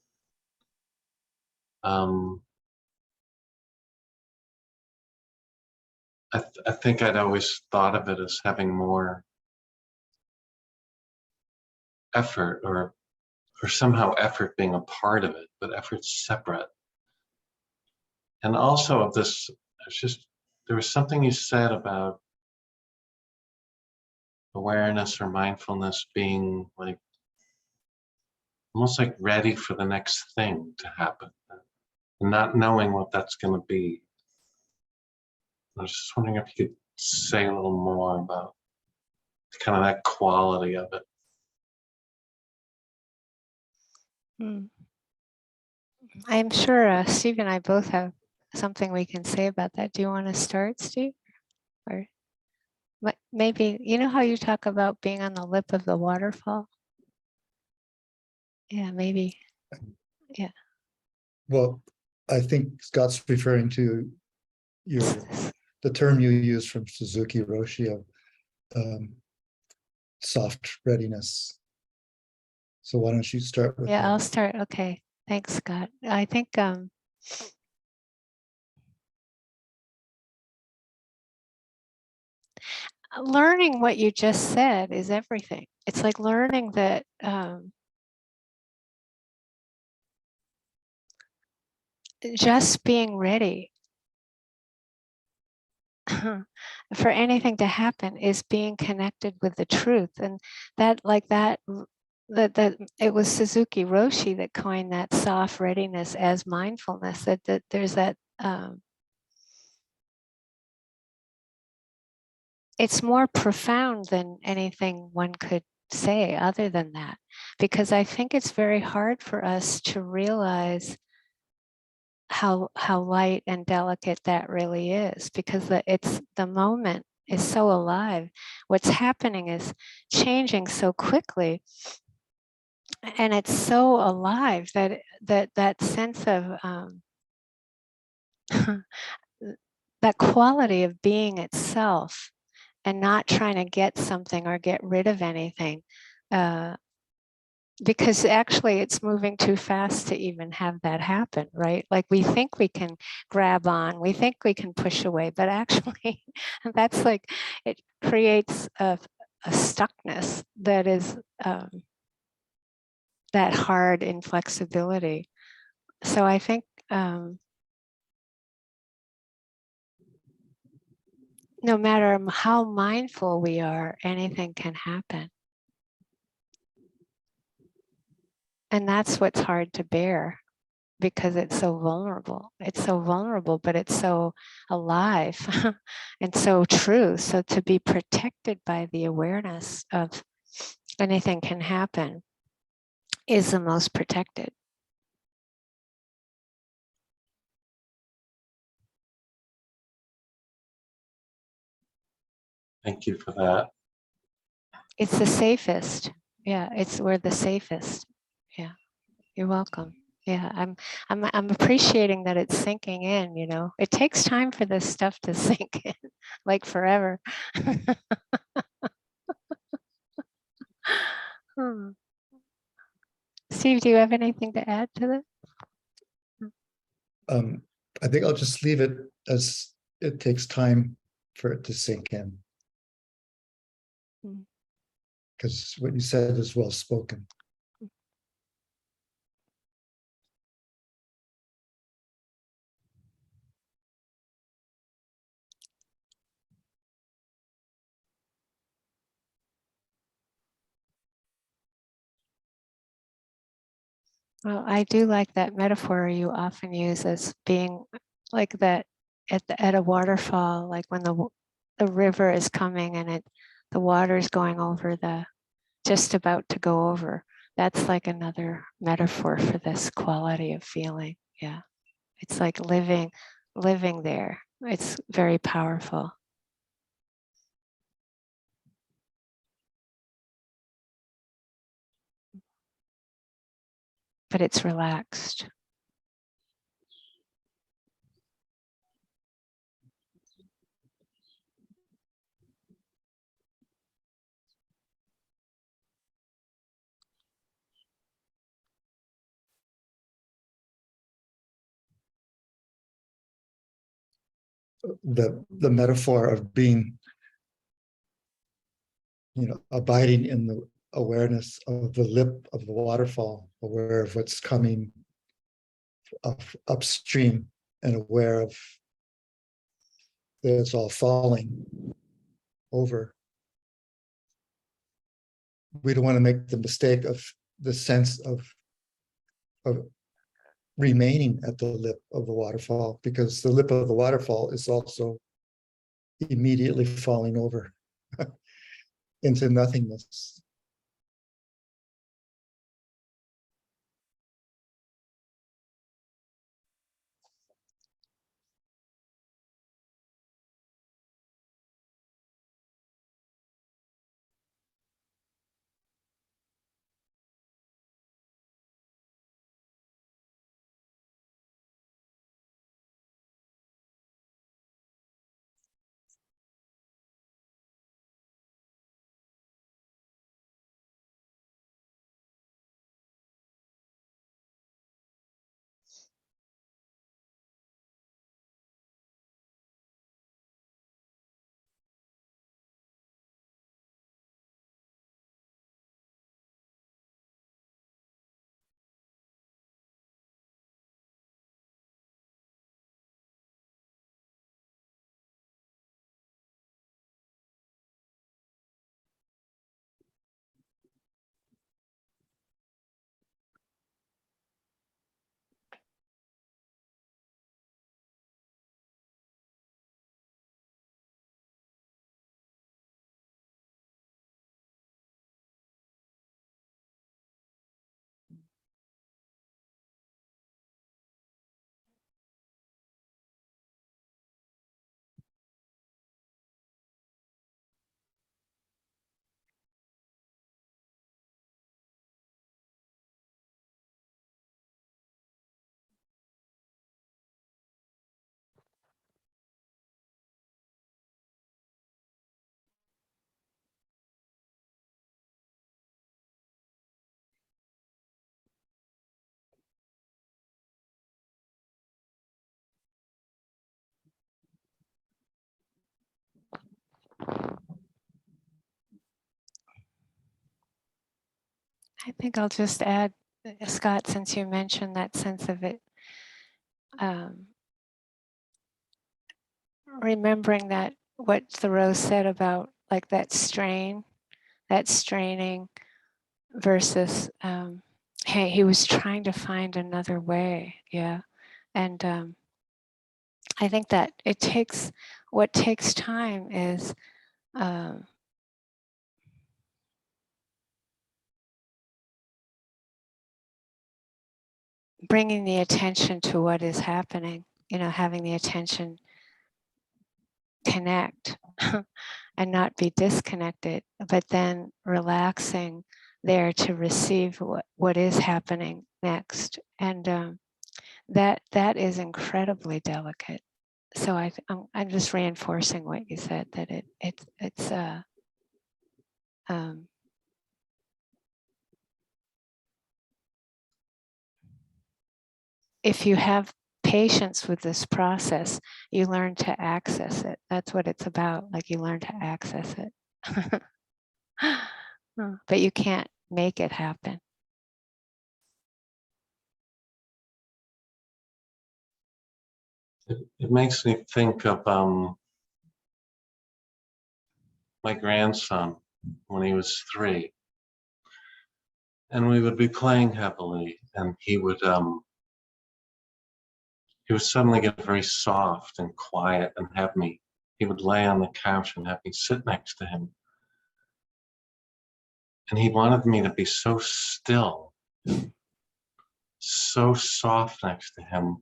I think I'd always thought of it as having more effort, or somehow effort being a part of it, but effort's separate. And also of this, there was something you said about awareness or mindfulness being like, almost like ready for the next thing to happen, and not knowing what that's going to be. I was just wondering if you could say a little more about kind of that quality of it. I'm sure Steve and I both have something we can say about that. Do you want to start, Steve? Or maybe, you know how you talk about being on the lip of the waterfall? Yeah, maybe. Yeah. Well, I think Scott's referring to the term you use from Suzuki Roshi of soft readiness. So why don't you start with Yeah, that? I'll start. Okay. Thanks, Scott. I think learning what you just said is everything. It's like learning that just being ready for anything to happen is being connected with the truth. And that like that it was Suzuki Roshi that coined that soft readiness as mindfulness, that there's that it's more profound than anything one could say other than that, because I think it's very hard for us to realize how light and delicate that really is, because the moment is so alive. What's happening is changing so quickly, and it's so alive that sense of that quality of being itself and not trying to get something or get rid of anything, because actually it's moving too fast to even have that happen, right? Like we think we can grab on, we think we can push away, but actually that's like, it creates a stuckness that is that hard inflexibility. So I think no matter how mindful we are, anything can happen. And that's what's hard to bear, because it's so vulnerable. It's so vulnerable, but it's so alive and so true. So to be protected by the awareness of anything can happen is the most protected. Thank you for that. It's the safest. Yeah, we're the safest. Yeah, you're welcome. Yeah, I'm appreciating that it's sinking in, you know. It takes time for this stuff to sink in, like forever. Hmm. Steve, do you have anything to add to that? I think I'll just leave it as it takes time for it to sink in. Mm. Because what you said is well spoken. Well, I do like that metaphor you often use as being like that at a waterfall, like when the river is coming and the water is going over just about to go over. That's like another metaphor for this quality of feeling. Yeah, it's like living there. It's very powerful. But it's relaxed. The metaphor of being, abiding in the awareness of the lip of the waterfall, aware of what's coming upstream, and aware of that it's all falling over. We don't want to make the mistake of the sense of remaining at the lip of the waterfall, because the lip of the waterfall is also immediately falling over into nothingness. I think I'll just add, Scott, since you mentioned that sense of it, remembering that what Thoreau said about like that strain, that straining versus, hey, he was trying to find another way. Yeah. And I think that what takes time is bringing the attention to what is happening, having the attention connect and not be disconnected, but then relaxing there to receive what is happening next. And that is incredibly delicate. So I'm just reinforcing what you said, that it's if you have patience with this process, you learn to access it. That's what it's about. Like, you learn to access it. But you can't make it happen. It makes me think of my grandson when he was 3. And we would be playing heavily, and he would suddenly get very soft and quiet and he would lay on the couch and have me sit next to him. And he wanted me to be so still, so soft next to him.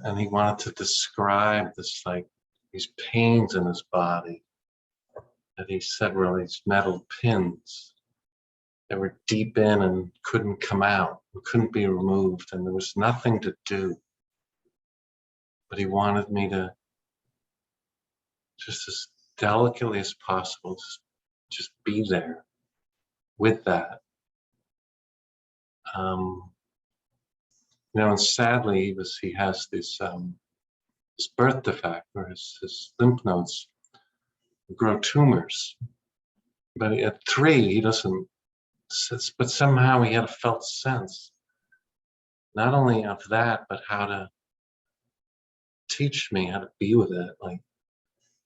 And he wanted to describe these pains in his body that he said were these metal pins that were deep in and couldn't come out, and couldn't be removed, and there was nothing to do. But he wanted me to, just as delicately as possible, just be there with that. And sadly, he has this birth defect where his lymph nodes grow tumors. But at 3, he doesn't. But somehow he had a felt sense, not only of that, but how to teach me how to be with it. Like,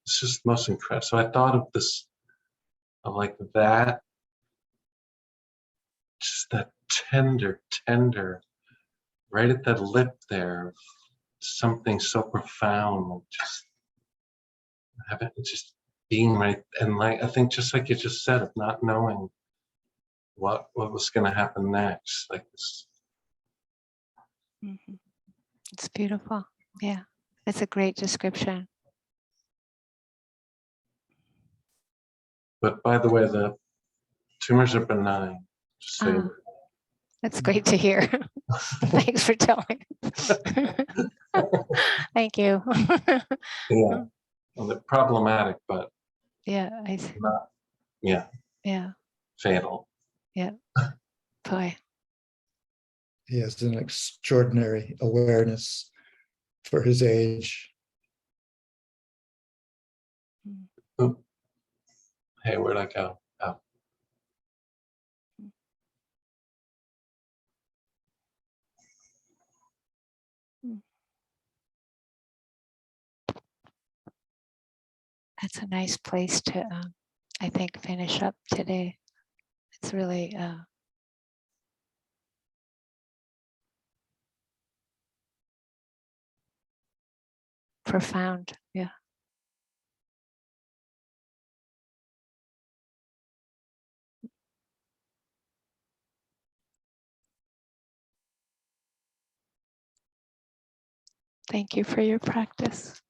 it's just most incredible. So I thought of this, of like that, just that tender, right at that lip there, something so profound, like just being right. And like, I think just like you just said, of not knowing what was going to happen next, like this. Mm-hmm. It's beautiful. Yeah, it's a great description. But by the way, the tumors are benign. Just so you know. That's great to hear. Thanks for telling. Thank you. Yeah, well, they're problematic, but Yeah, I see. not, yeah, fatal. Yeah, boy. He has an extraordinary awareness for his age. Oop. Hey, where'd I go? Oh. That's a nice place to, I think, finish up today. It's really profound. Yeah. Thank you for your practice.